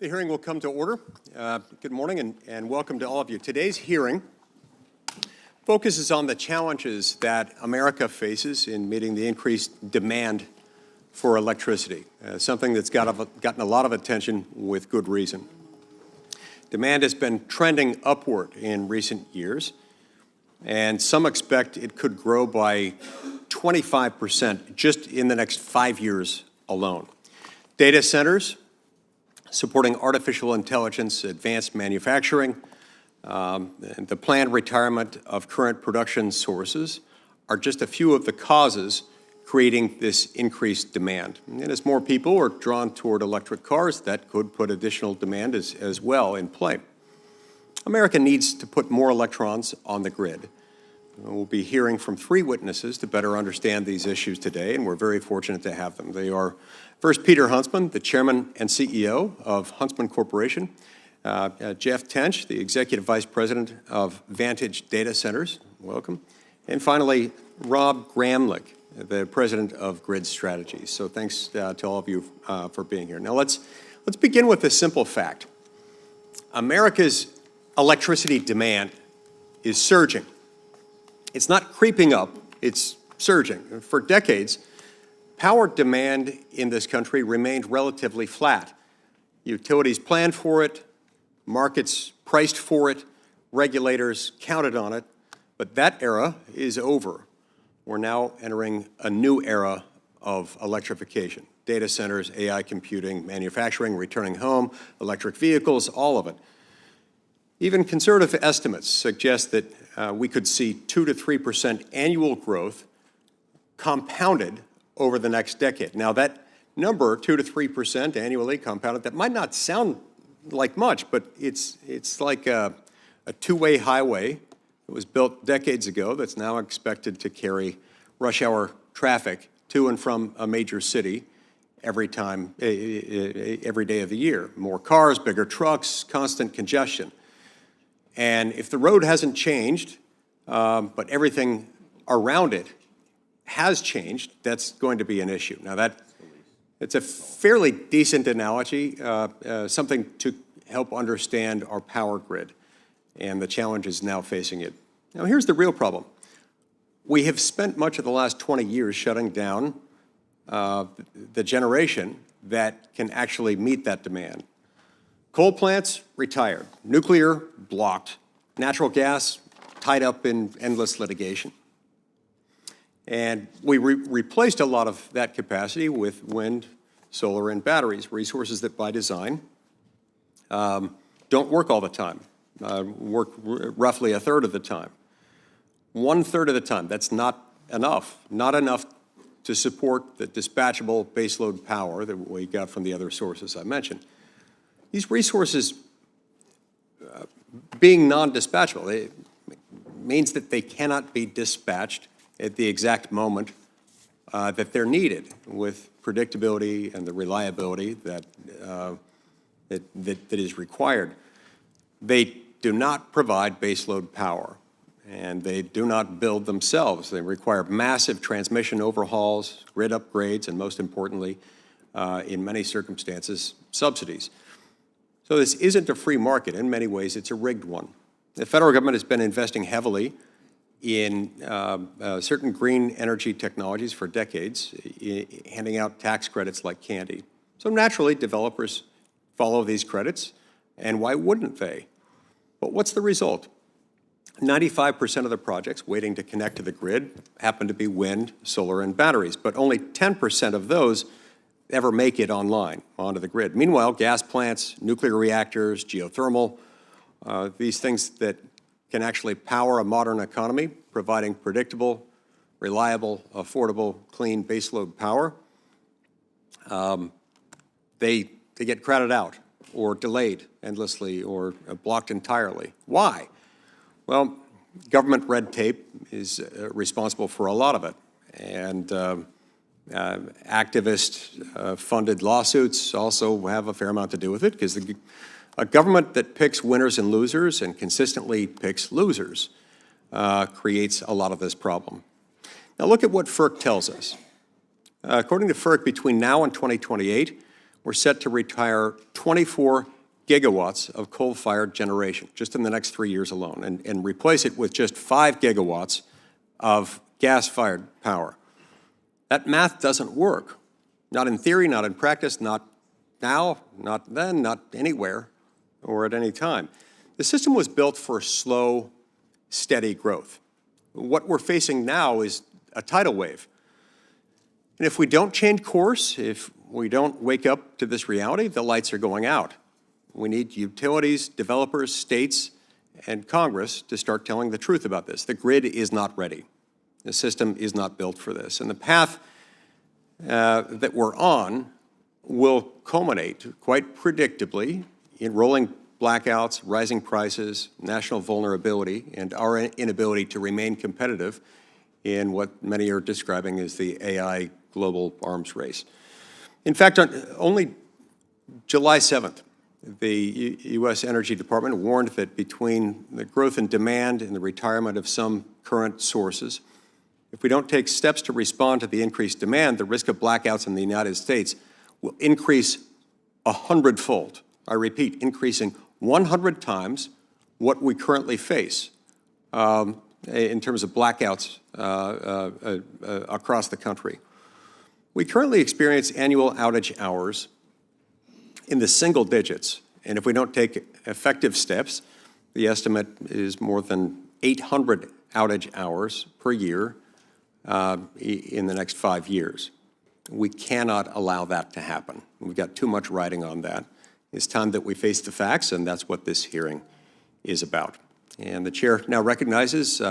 The hearing will come to order. Good morning and welcome to all of you. Today's hearing focuses on the challenges that America faces in meeting the increased demand for electricity, something that's gotten a lot of attention with good reason. Demand has been trending upward in recent years, and some expect it could grow by 25% just in the next 5 years alone. Data centers supporting artificial intelligence, advanced manufacturing, and the planned retirement of current production sources are just a few of the causes creating this increased demand. And as more people are drawn toward electric cars, that could put additional demand as well in play. America needs to put more electrons on the grid. We'll be hearing from 3 witnesses to better understand these issues today, and we're very fortunate to have them. They are, first, Peter Huntsman, the Chairman and CEO of Huntsman Corporation, Jeff Tench, the Executive Vice President of Vantage Data Centers, welcome, and finally, Rob Gramlich, the President of Grid Strategies. So thanks to all of you for being here. Now let's begin with a simple fact. America's electricity demand is surging. It's not creeping up, it's surging. For decades, power demand in this country remained relatively flat. Utilities planned for it, markets priced for it, regulators counted on it, but that era is over. We're now entering a new era of electrification. Data centers, AI computing, manufacturing, returning home, electric vehicles, all of it. Even conservative estimates suggest that we could see 2 to 3% annual growth compounded over the next decade. Now that number, 2 to 3% annually compounded, that might not sound like much, but it's like a two-way highway that was built decades ago that's now expected to carry rush hour traffic to and from a major city every day of the year. More cars, bigger trucks, constant congestion. And if the road hasn't changed, but everything around it has changed, that's going to be an issue. Now it's a fairly decent analogy, something to help understand our power grid and the challenges now facing it. Now here's the real problem. We have spent much of the last 20 years shutting down the generation that can actually meet that demand. Coal plants, retired. Nuclear, blocked. Natural gas, tied up in endless litigation. And we replaced a lot of that capacity with wind, solar, and batteries, resources that by design don't work all the time, work roughly a third of the time. 1/3 of the time, that's not enough to support the dispatchable baseload power that we got from the other sources I mentioned. These resources being non-dispatchable, it means that they cannot be dispatched at the exact moment that they're needed with predictability and the reliability that is required. They do not provide baseload power, and they do not build themselves. They require massive transmission overhauls, grid upgrades, and most importantly, in many circumstances, subsidies. So this isn't a free market. In many ways, it's a rigged one. The federal government has been investing heavily in certain green energy technologies for decades, handing out tax credits like candy. So naturally, developers follow these credits, and why wouldn't they? But what's the result? 95% of the projects waiting to connect to the grid happen to be wind, solar, and batteries, but only 10% of those ever make it online, onto the grid. Meanwhile, gas plants, nuclear reactors, geothermal, these things that can actually power a modern economy, providing predictable, reliable, affordable, clean baseload power, they get crowded out or delayed endlessly or blocked entirely. Why? Well, government red tape is responsible for a lot of it. And activist-funded lawsuits also have a fair amount to do with it, because a government that picks winners and losers and consistently picks losers creates a lot of this problem. Now look at what FERC tells us. According to FERC, between now and 2028, we're set to retire 24 gigawatts of coal-fired generation just in the next 3 years alone, and replace it with just 5 gigawatts of gas-fired power. That math doesn't work. Not in theory, not in practice, not now, not then, not anywhere, or at any time. The system was built for slow, steady growth. What we're facing now is a tidal wave. And if we don't change course, if we don't wake up to this reality, the lights are going out. We need utilities, developers, states, and Congress to start telling the truth about this. The grid is not ready. The system is not built for this. And the path that we're on will culminate quite predictably in rolling blackouts, rising prices, national vulnerability, and our inability to remain competitive in what many are describing as the AI global arms race. In fact, on only July 7th, the U.S. Energy Department warned that between the growth in demand and the retirement of some current sources, if we don't take steps to respond to the increased demand, the risk of blackouts in the United States will increase 100-fold. I repeat, increasing 100 times what we currently face in terms of blackouts across the country. We currently experience annual outage hours in the single digits, and if we don't take effective steps, the estimate is more than 800 outage hours per year in the next 5 years. We cannot allow that to happen. We've got too much riding on that. It's time that we face the facts, and that's what this hearing is about. And the chair now recognizes